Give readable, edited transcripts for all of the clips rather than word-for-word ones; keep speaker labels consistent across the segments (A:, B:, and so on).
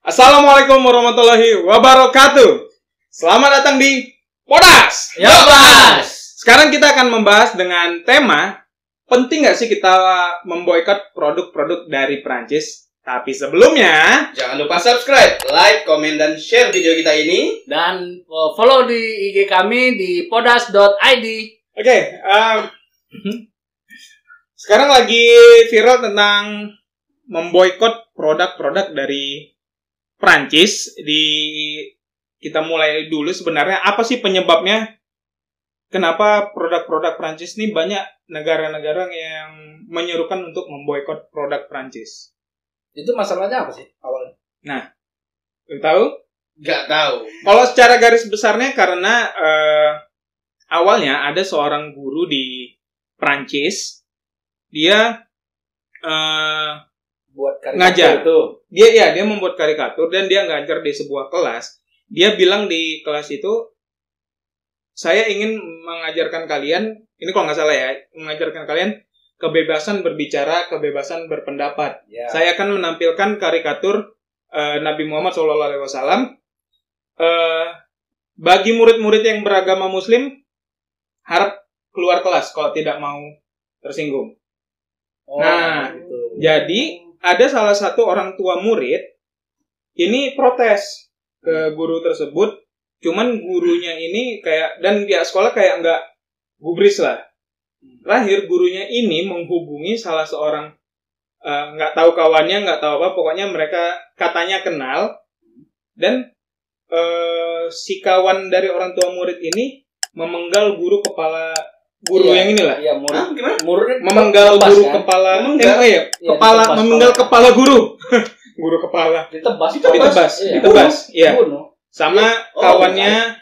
A: Assalamualaikum warahmatullahi wabarakatuh. Selamat datang di Podas.
B: Yobas.
A: Sekarang kita akan membahas dengan tema penting nggak sih kita memboikot produk-produk dari Prancis? Tapi sebelumnya,
B: Jangan lupa subscribe, like, komen, dan share video kita ini.
C: Dan follow di IG kami di podas.id.
A: oke, sekarang lagi viral tentang memboikot produk-produk dari Prancis. Kita mulai dulu sebenarnya apa sih penyebabnya? Kenapa produk-produk Prancis ini banyak negara-negara yang menyerukan untuk memboikot produk Prancis?
C: Itu masalahnya apa sih awalnya?
A: Nah, lu tahu?
B: Gak tahu.
A: Kalau secara garis besarnya karena awalnya ada seorang guru di Prancis, dia
C: Buat
A: ngajar.
C: karikatur itu.
A: Dia membuat karikatur dan dia ngajar di sebuah kelas. Dia bilang di kelas itu, saya ingin mengajarkan kalian, ini kalau nggak salah ya, mengajarkan kalian kebebasan berbicara, kebebasan berpendapat.
C: Ya.
A: Saya akan menampilkan karikatur Nabi Muhammad SAW. Bagi murid-murid yang beragama Muslim, harap keluar kelas kalau tidak mau tersinggung. Nah,
C: gitu.
A: Jadi ada salah satu orang tua murid ini protes ke guru tersebut, cuman gurunya ini kayak, dan pihak sekolah kayak nggak gubris lah. Terakhir gurunya ini menghubungi salah seorang nggak tahu kawannya, nggak tahu apa, pokoknya mereka katanya kenal, dan si kawan dari orang tua murid ini memenggal guru yang inilah.
C: Iya, murid.
B: Gimana?
C: Murid
A: Memenggal
C: ditebas,
A: guru
C: kan?
A: kepala,
B: Memenggal?
C: Iya, ditebas
A: memenggal kepala guru. Guru kepala.
C: Ditebas.
A: Ditebas. Iya.
C: Bunuh.
A: Sama kawannya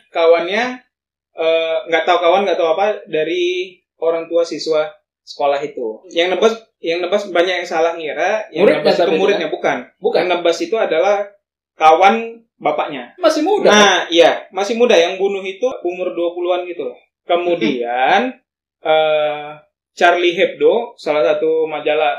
A: nggak tahu kawan, nggak tahu apa, dari orang tua siswa sekolah itu. Yang nebas banyak yang salah ngira, yang
C: Muridnya
A: nebas itu
C: tapi
A: muridnya bukan.
C: Bukan.
A: Yang nebas itu adalah kawan bapaknya.
C: Masih muda.
A: Nah, iya, masih muda. Yang bunuh itu umur 20-an gitu. Kemudian Charlie Hebdo, salah satu majalah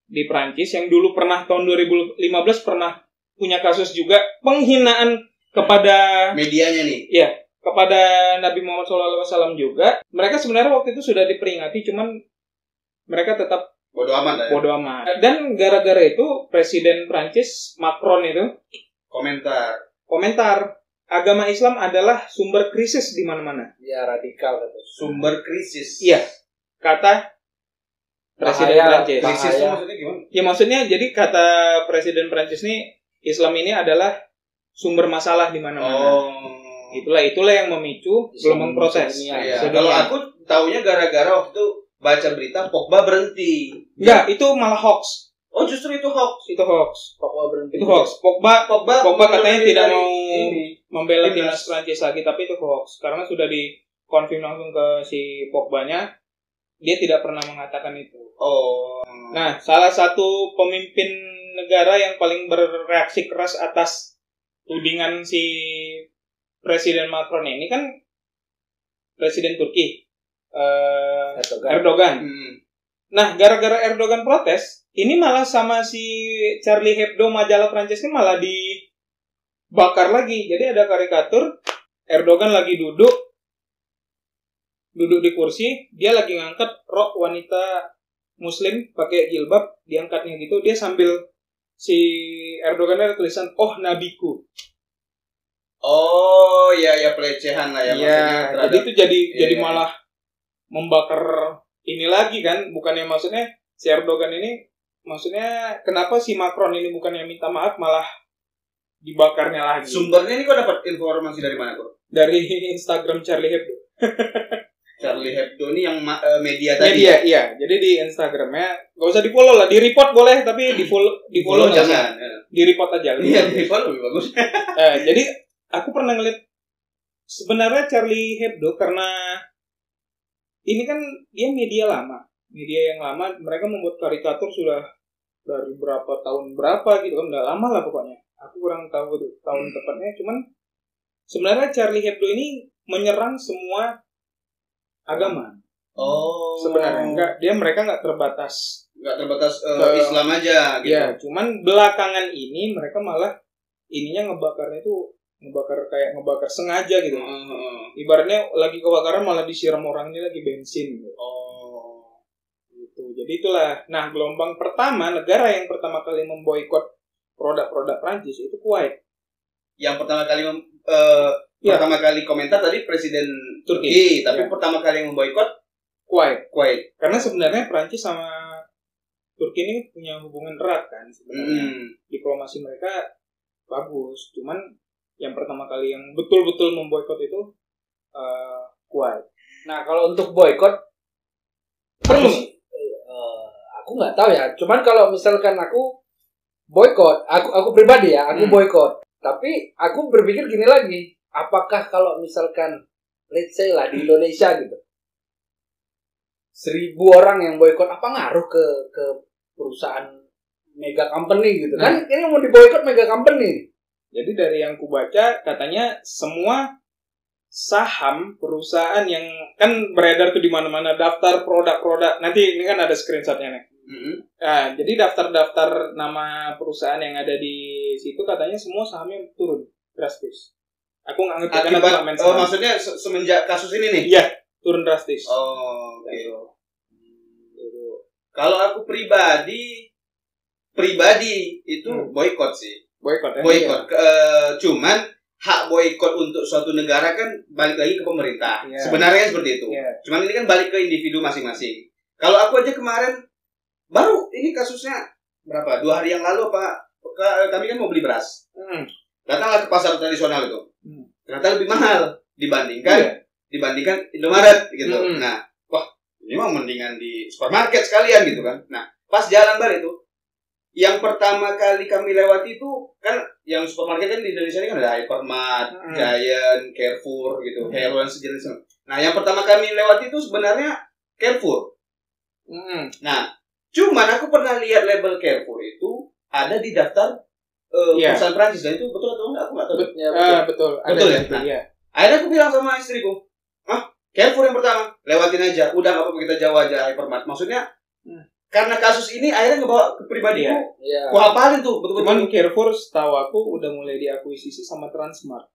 A: di Prancis yang dulu pernah tahun 2015 pernah punya kasus juga penghinaan kepada
B: Medianya nih.
A: kepada Nabi Muhammad SAW juga. Mereka sebenarnya waktu itu sudah diperingati, cuman mereka tetap
B: Bodoh amat lah ya.
A: bodo amat. Dan gara-gara itu Presiden Prancis Macron itu komentar agama Islam adalah sumber krisis di mana-mana.
C: Ya, radikal gitu.
B: Sumber krisis.
A: Iya, kata Presiden Prancis.
B: Krisis itu
C: Bahaya.
B: maksudnya gimana?
A: Ya maksudnya jadi kata Presiden Prancis nih, Islam ini adalah sumber masalah di mana-mana. Itulah yang memicu gelombang protes.
C: Iya.
B: Iya. Kalau aku taunya gara-gara waktu itu baca berita Pogba berhenti.
A: Enggak, itu malah hoax.
B: Oh, justru itu hoax.
A: Itu hoax.
C: Pokoknya berhenti.
A: Itu hoax. Pogba katanya tidak mau
B: ini.
A: membela
B: Timnas.
A: timnas Prancis lagi, tapi itu hoax. Karena sudah dikonfirm langsung ke si Pogba-nya, dia tidak pernah mengatakan itu.
B: Oh.
A: Nah, salah satu pemimpin negara yang paling bereaksi keras atas tudingan si Presiden Macron ini kan Presiden Turki, Erdogan. Nah, gara-gara Erdogan protes, ini malah sama si Charlie Hebdo majalah Prancis ini malah dibakar lagi. Jadi ada karikatur Erdogan lagi duduk di kursi, dia lagi ngangkat rok wanita Muslim pakai jilbab, diangkatnya gitu, dia sambil si Erdogan ada tulisan "Oh Nabiku".
B: Oh, ya pelecehan lah ya.
A: Iya,
B: maksudnya
A: jadi itu jadi
B: Iya.
A: malah membakar ini lagi kan, bukannya maksudnya si Erdogan ini, maksudnya kenapa si Macron ini bukannya minta maaf malah dibakarnya lagi.
B: Sumbernya ini kok dapat informasi dari mana kok?
A: Dari Instagram Charlie Hebdo.
B: Charlie Hebdo ini yang media tadi.
A: Media, iya. Jadi di Instagramnya gak usah di follow lah, di report boleh, tapi di follow nggak usah.
B: jangan.
A: Di report aja.
B: Iya, di follow lebih bagus.
A: Jadi aku pernah ngeliat sebenarnya Charlie Hebdo, karena ini kan dia media yang lama, mereka membuat karikatur sudah dari tahun berapa gitu kan, udah lama lah pokoknya. Aku kurang tahu tuh tahun tepatnya, cuman sebenarnya Charlie Hebdo ini menyerang semua agama.
B: Oh.
A: Sebenarnya mereka nggak terbatas
B: Nggak terbatas
A: ke
B: Islam aja gitu.
A: ya, cuman belakangan ini mereka malah ininya ngebakarnya itu ngebakar sengaja gitu. Ibaratnya lagi kebakaran malah disiram orangnya lagi bensin gitu. Gitu. Jadi itulah. Nah, gelombang pertama, negara yang pertama kali memboikot produk-produk Prancis itu Kuwait.
B: Yang pertama kali
A: Ya.
B: pertama kali komentar tadi Presiden Turki, tapi
A: Ya.
B: pertama kali yang memboikot Kuwait.
A: Karena sebenarnya Prancis sama Turki ini punya hubungan erat kan sebenarnya. Diplomasi mereka bagus. Cuman yang pertama kali yang betul-betul memboikot itu Kuwait.
C: Nah, kalau untuk boykot
A: Perlu.
C: Aku nggak tahu ya. Cuman kalau misalkan aku boykot, aku pribadi ya, aku boykot. Tapi aku berpikir gini lagi, apakah kalau misalkan let's say lah di Indonesia gitu, 1.000 orang yang boykot, apa ngaruh ke perusahaan mega company gitu kan? Ini mau diboykot mega company.
A: Jadi dari yang kubaca katanya semua saham perusahaan yang kan beredar tuh di mana-mana daftar produk-produk. Nanti ini kan ada screenshotnya nih. Nah, jadi daftar-daftar nama perusahaan yang ada di situ katanya semua sahamnya turun drastis. Aku nggak ngerti karena aku nggak main saham.
B: Maksudnya semenjak kasus ini nih?
A: Iya, turun drastis.
B: Oke. Kalau aku pribadi itu boykot sih.
A: Boykot.
B: Boykot. Cuman hak boykot untuk suatu negara kan balik lagi ke pemerintah.
A: Yeah.
B: Sebenarnya seperti itu.
A: Yeah.
B: Cuman ini kan balik ke individu masing-masing. Kalau aku aja kemarin baru ini kasusnya berapa? 2 hari yang lalu kami kan mau beli beras. Datanglah ke pasar tradisional itu. Ternyata lebih mahal dibandingkan Indomaret gitu. Nah, wah, ini mah mendingan di supermarket sekalian gitu kan. Nah, pas jalan balik itu yang pertama kali kami lewati itu kan yang supermarket kan di Indonesia ini kan ada Hypermart, Giant, Carrefour gitu, Hero dan sejenisnya. Nah, yang pertama kami lewati itu sebenarnya Carrefour. Nah, cuman aku pernah lihat label Carrefour itu ada di daftar perusahaan Prancis dan itu betul atau enggak aku nggak tahu.
A: Betul.
B: Betul ya. Nah, akhirnya aku bilang sama istriku, Carrefour yang pertama lewatin aja, udah nggak apa-apa kita jauh aja Hypermart. Maksudnya karena kasus ini akhirnya ngebawa ke pribadi aku hafalin tuh betul-betul.
A: Cuman Carrefour setahu aku udah mulai diakuisisi sama Transmart.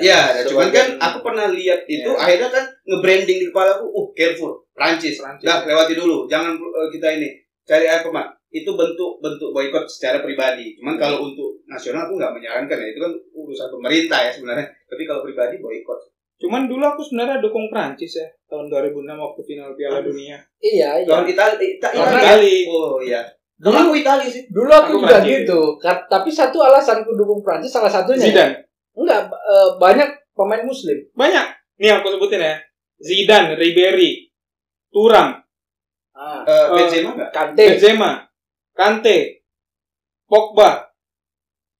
B: Iya, cuman kan aku pernah lihat itu akhirnya kan nge-branding di kepala aku, Carrefour, Prancis. Nah, lewati dulu, jangan kita ini cari Hypermart. Itu bentuk boikot secara pribadi. Cuman kalau untuk nasional aku nggak menyarankan ya, itu kan urusan pemerintah ya sebenarnya. Tapi kalau pribadi boikot.
A: Cuman dulu aku sebenarnya dukung Prancis ya tahun 2006 waktu final Piala Dunia.
C: Iya.
B: Tahun Itali. Oh iya. Dulu aku Itali sih.
C: Dulu aku juga gitu. Tapi satu alasanku dukung Prancis salah satunya.
A: Zidane.
C: Enggak, banyak pemain Muslim.
A: Banyak. Nih aku sebutin ya. Zidane, Ribéry, Thuram,
B: Benzema enggak?
A: Kante, Pogba.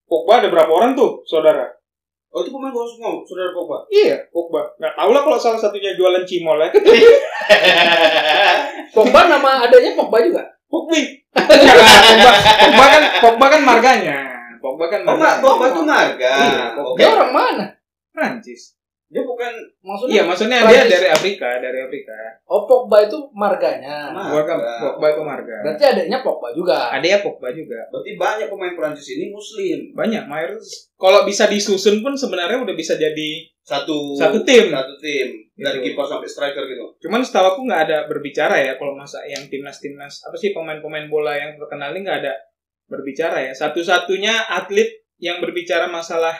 A: Pogba ada berapa orang tuh, saudara?
B: Oh, itu pemain bola semua, saudara Pogba?
A: Iya, Pogba. Nggak tahu lah kalau salah satunya jualan cimol ya.
C: Pogba nama adanya Pogba juga?
A: Pogba kan marganya. Pogba
B: itu marga.
A: Iya,
C: Dia orang mana?
A: Prancis.
B: Dia bukan
A: maksudnya dia dari Afrika.
C: Oh, Pogba itu marganya.
A: Pogba itu marga.
C: Berarti adanya Pogba juga.
A: Adanya Pogba juga.
B: Berarti banyak pemain Prancis ini Muslim.
A: Banyak, mayoritas. Kalau bisa disusun pun sebenarnya udah bisa jadi
B: satu
A: tim
B: dari kiper sampai striker gitu.
A: Cuman setahu aku nggak ada berbicara ya kalau masa yang timnas apa sih pemain bola yang terkenal ini nggak ada berbicara ya. Satu-satunya atlet yang berbicara masalah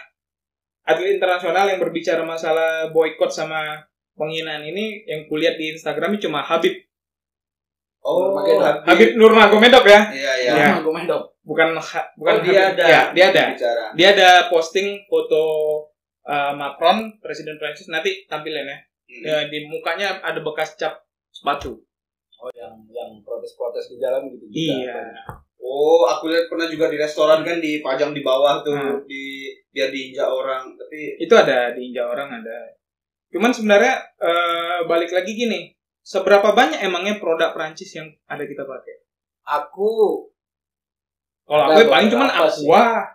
A: atlet internasional yang berbicara masalah boykot sama penghinaan ini yang kulihat di Instagram cuma Habib. Habib Nurmagomedov ya.
B: Iya.
C: Nurmagomedov.
A: Bukan
B: dia ada.
A: Dia ada posting foto Macron, presiden Prancis, nanti tampilin ya. Di mukanya ada bekas cap sepatu.
C: Oh, yang protes-protes di jalan gitu.
A: Iya.
B: Oh, aku lihat pernah juga di restoran kan dipajang di bawah tuh biar diinjak orang, tapi
A: itu ada diinjak orang ada. Cuman sebenarnya balik lagi gini, seberapa banyak emangnya produk Prancis yang ada kita pakai?
C: Kalau
A: aku paling cuman Aqua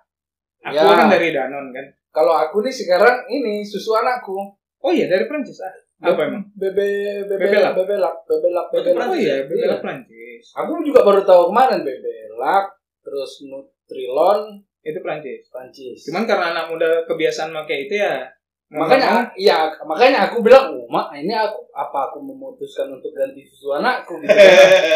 A: kan dari Danone kan. Kalau aku nih sekarang ini susu anakku. Oh iya dari Prancis apa emang? Bebelak. Oh iya Bebelak Prancis.
C: Aku juga baru tahu kemarin Bebelak, terus Nutrilon.
A: Itu Prancis.
C: Cuman
A: Cuman karena anak muda kebiasaan pakai itu ya.
C: makanya aku bilang, Mak, ini aku memutuskan untuk ganti susu anakku gitu.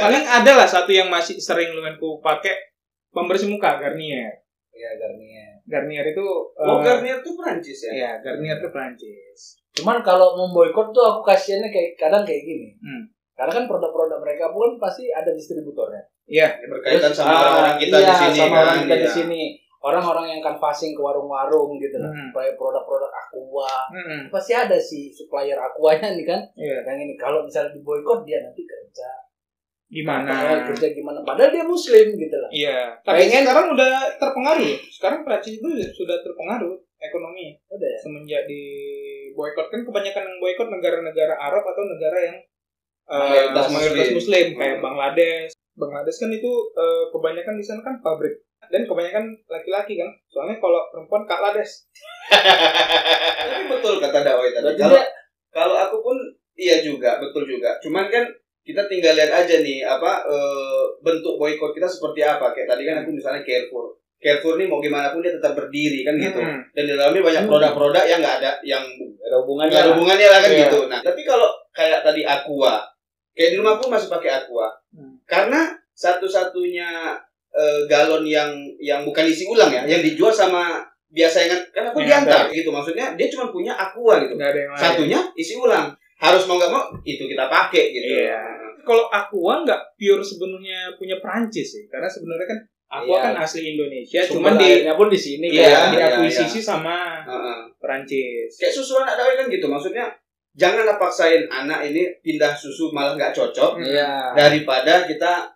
A: Paling ada lah satu yang masih sering ku pakai, pembersih muka Garnier.
C: Iya, Garnier.
A: Garnier itu
B: Garnier tuh Prancis ya?
A: Iya, Garnier itu Prancis.
C: Cuman kalau memboikot tuh aku kasihannya kadang kayak gini. Karena kan produk-produk mereka pun pasti ada distributornya.
A: Iya,
B: Berkaitan sama orang-orang kita di sini
C: sama
B: kan.
C: orang kita di
B: iya.
C: sini. Orang-orang yang canvassing ke warung-warung gitu lah. Produk-produk Aqua. Pasti ada sih supplier Aquanya nih kan.
A: Iya.
C: Yang ini kalau misalnya diboikot dia nanti kerja
A: Gimana?
C: padahal dia muslim gitu lah.
A: Iya. Tapi sekarang udah terpengaruh. Sekarang Prancis itu sudah terpengaruh ekonomi.
C: Udah ya?
A: Semenjak di boykot, kan kebanyakan yang boykot negara-negara Arab atau negara yang
B: Mayoritas
A: Muslim kayak Bangladesh. Bangladesh kan itu kebanyakan di sana kan pabrik dan kebanyakan laki-laki kan. Soalnya kalau perempuan Kak Lades.
B: Tapi betul kata Dawai tadi. Kalau aku pun iya juga, betul juga. Cuman kan kita tinggal lihat aja nih bentuk boykot kita seperti apa. Kayak tadi kan aku misalnya Carrefour. Carrefour nih mau gimana pun dia tetap berdiri kan gitu. Dan di dalamnya banyak produk-produk yang nggak ada hubungannya lah kan gitu. Nah, tapi kalau kayak tadi Aqua, kayak di rumah pun masih pakai Aqua. Karena satu-satunya galon yang bukan isi ulang ya, yang dijual sama biasa kan aku diantar gitu. Maksudnya dia cuma punya Aqua gitu. Satunya isi ulang. Harus mau nggak mau itu kita pakai gitu.
A: Iya. Kalau Aqua nggak pure sebenarnya punya Prancis sih, karena sebenarnya kan Aqua kan asli Indonesia, cuman
C: pun di sini
A: kan diakuisisi sama Prancis.
B: Kayak susu anak Dawai kan gitu. Maksudnya janganlah paksain anak ini pindah susu malah nggak cocok. Daripada kita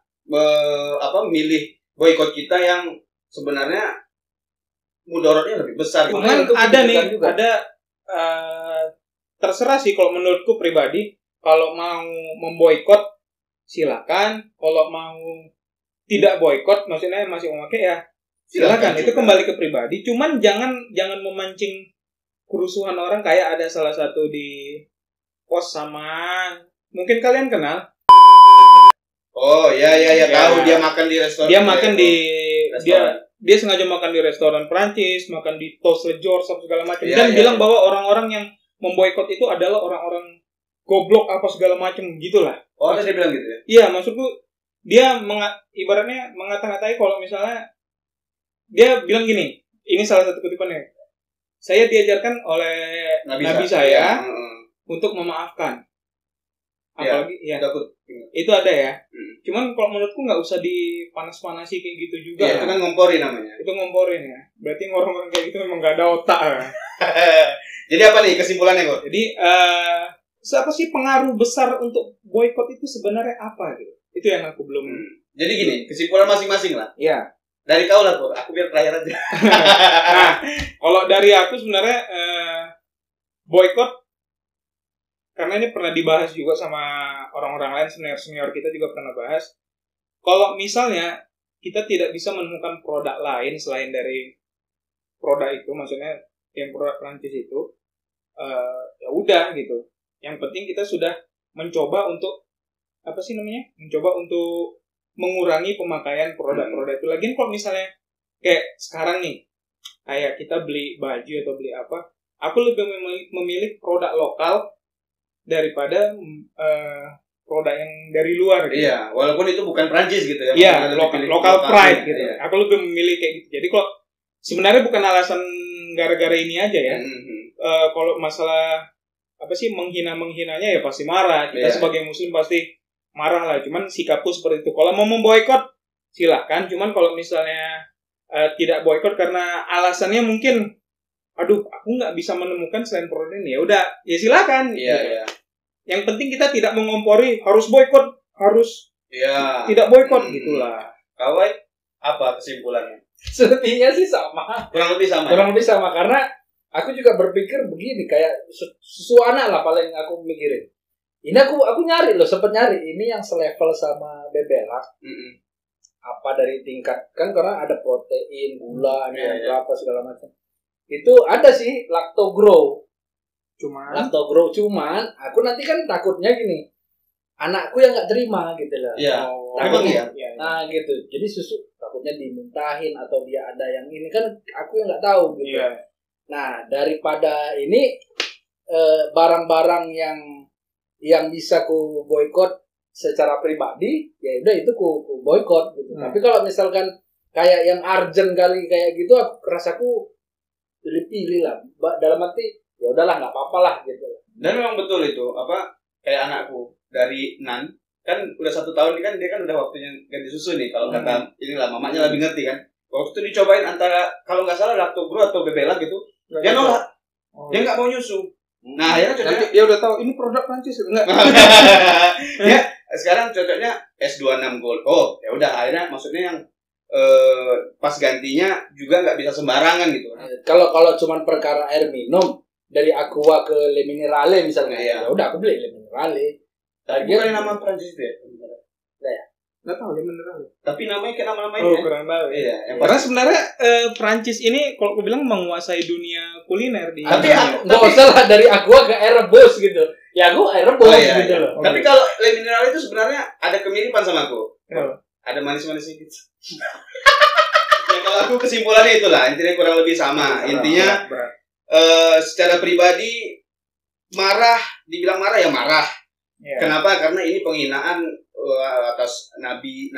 B: milih boykot kita yang sebenarnya mudaratnya lebih besar.
A: Cuman ada nih, terserah sih kalau menurutku pribadi. Kalau mau memboikot silakan. Kalau mau tidak boykot, maksudnya masih memakai ya silakan. Itu kembali ke pribadi. Cuman jangan memancing kerusuhan orang. Kayak ada salah satu di post sama, mungkin kalian kenal.
B: Oh ya tahu, dia makan di restoran.
A: Dia sengaja makan di restoran Prancis, makan di Toast Le George segala macam, dan bilang
B: ya.
A: bahwa orang-orang yang memboikot itu adalah orang-orang goblok apa segala macam gitulah.
B: Oh, dia bilang gitu ya?
A: Iya, maksudku dia ibaratnya mengata-ngatai kalau misalnya dia bilang gini, ini salah satu kutipannya. Saya diajarkan oleh Nabi saya untuk memaafkan. Apalagi itu ada ya. Cuman kalau menurutku nggak usah dipanas-panasi kayak gitu juga.
B: Itu kan ngomporin namanya.
A: Itu ngomporin ya. Berarti orang-orang kayak gitu memang nggak ada otak.
B: Jadi apa nih kesimpulannya, Kok?
A: Jadi siapa sih pengaruh besar untuk boykot itu sebenarnya apa gitu? Itu yang aku belum.
B: Jadi gini, kesimpulan masing-masing lah.
A: Iya.
B: Dari kau lah, Pur. Aku biar terakhir aja.
A: Nah, kalau dari aku sebenarnya boykot, karena ini pernah dibahas juga sama orang-orang lain, senior kita juga pernah bahas. Kalau misalnya kita tidak bisa menemukan produk lain selain dari produk itu, maksudnya yang produk Prancis itu, ya udah gitu. Yang penting kita sudah mencoba untuk mencoba untuk mengurangi pemakaian produk-produk itu. Lagian kalau misalnya kayak sekarang nih, kayak kita beli baju atau beli apa, aku lebih memilih produk lokal daripada produk yang dari luar gitu.
B: Iya, walaupun itu bukan Prancis gitu ya.
A: Iya, lokal pride gitu.
B: Iya.
A: Aku lebih memilih kayak gitu. Jadi kalau sebenarnya bukan alasan gara-gara ini aja ya. Kalau masalah menghinanya ya pasti marah. Kita sebagai muslim pasti marah lah. Cuman sikapku seperti itu. Kalau mau memboikot silahkan. Cuman kalau misalnya tidak boikot karena alasannya mungkin aku nggak bisa menemukan selain produk ini, ya udah, ya silakan.
B: Iya.
A: Yang penting kita tidak mengompori harus boikot, harus tidak boikot gitulah.
B: Kawai, apa kesimpulannya?
C: Selebihnya sih sama.
B: Kurang lebih sama
C: karena aku juga berpikir begini, kayak susu anak lah paling aku mikirin. Ini aku nyari loh, sempet nyari ini yang selevel sama bebelak. Apa dari tingkat kan, karena ada protein, gula, apa segala macam. Itu ada sih Lactogrow. Cuman aku nanti kan takutnya gini. anakku yang nggak terima gitu loh.
B: Iya.
C: Memang
B: ya.
C: Nah gitu. Jadi susu takutnya dimuntahin atau dia ada yang ini kan aku yang nggak tahu gitu.
A: Iya.
C: Nah daripada ini barang-barang yang bisa ku boykot secara pribadi, ya udah itu ku boykot gitu. Tapi kalau misalkan kayak yang urgent kali kayak gitu, aku rasaku pilih-pilih lah. Dalam arti ya udahlah nggak apa-apa lah gitu.
B: Dan memang betul itu kayak anakku dari Nan kan udah 1 tahun kan dia kan udah waktunya ganti susu nih kalau kata inilah mamanya lebih ngerti kan. Waktu itu dicobain antara kalau nggak salah Lactogro atau Bebela gitu, dia nolak. Dia nggak mau nyusu. Nah akhirnya cocoknya
A: dia udah tahu ini produk Prancis enggak.
B: Ya sekarang cocoknya S26 Gold. Oh ya udah akhirnya maksudnya yang pas gantinya juga nggak bisa sembarangan gitu.
C: Kalau cuman perkara air minum dari Aqua ke Le Minerale misalnya,
B: ya
C: udah aku beli Le Minerale.
B: Tapi bukan nama Prancis itu ya?
A: Nggak tahu Le Minerale.
B: Tapi namanya kayak nama-nama
A: Oh,
B: ini.
A: kurang tahu.
B: Iya.
A: Karena sebenarnya Prancis ini kalau aku bilang menguasai dunia kuliner di.
B: Tapi
C: nggak usah lah dari Aqua ke air rebus gitu. Ya aku air rebus gitu loh.
B: Tapi kalau Le Minerale itu sebenarnya ada kemiripan sama aku. Ada manis-manisnya gitu. Ya kalau aku kesimpulannya itulah intinya kurang lebih sama. Intinya secara pribadi dibilang marah ya marah. Kenapa? Karena ini penghinaan atas nabi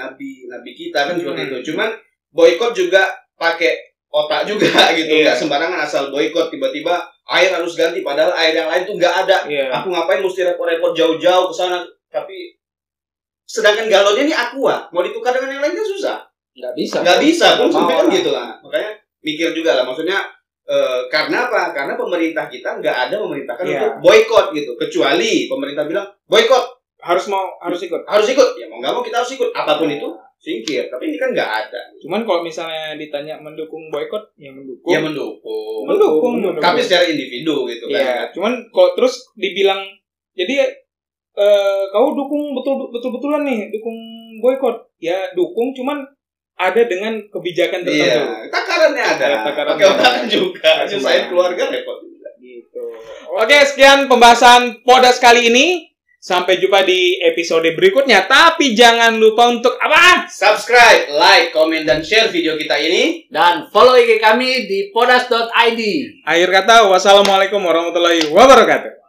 B: kita kan seperti itu. Cuman boykot juga pakai otak juga gitu. Nggak sembarangan asal boykot tiba-tiba air harus ganti padahal air yang lain tuh nggak ada. Aku ngapain mesti repot-repot jauh-jauh ke sana? Tapi sedangkan galonnya ini Aqua, mau ditukar dengan yang lain kan susah. Nggak bisa pun sampai kan gitu lah. Makanya mikir juga lah. Maksudnya karena apa? Karena pemerintah kita nggak ada memerintahkan untuk boykot gitu. Kecuali pemerintah bilang boykot
A: harus ikut.
B: Ya mau nggak mau kita harus ikut. Apapun itu singkir. Tapi ini kan nggak ada.
A: Cuman kalau misalnya ditanya mendukung boykot, ya mendukung.
B: Ya mendukung. Tapi secara individu gitu kan.
A: Iya. Cuman kalau terus dibilang jadi kau dukung betul-betulan nih, dukung boykot. Ya dukung, cuman ada dengan kebijakan tertentu.
B: Iya, takarannya ada. Pakai otak juga. Nyusahin keluarga repot juga.
A: Gitu. Oke, sekian pembahasan Podas kali ini. Sampai jumpa di episode berikutnya. Tapi jangan lupa untuk apa?
B: Subscribe, like, komen, dan share video kita ini.
C: Dan follow IG kami di podas.id.
A: Akhir kata, wassalamualaikum warahmatullahi wabarakatuh.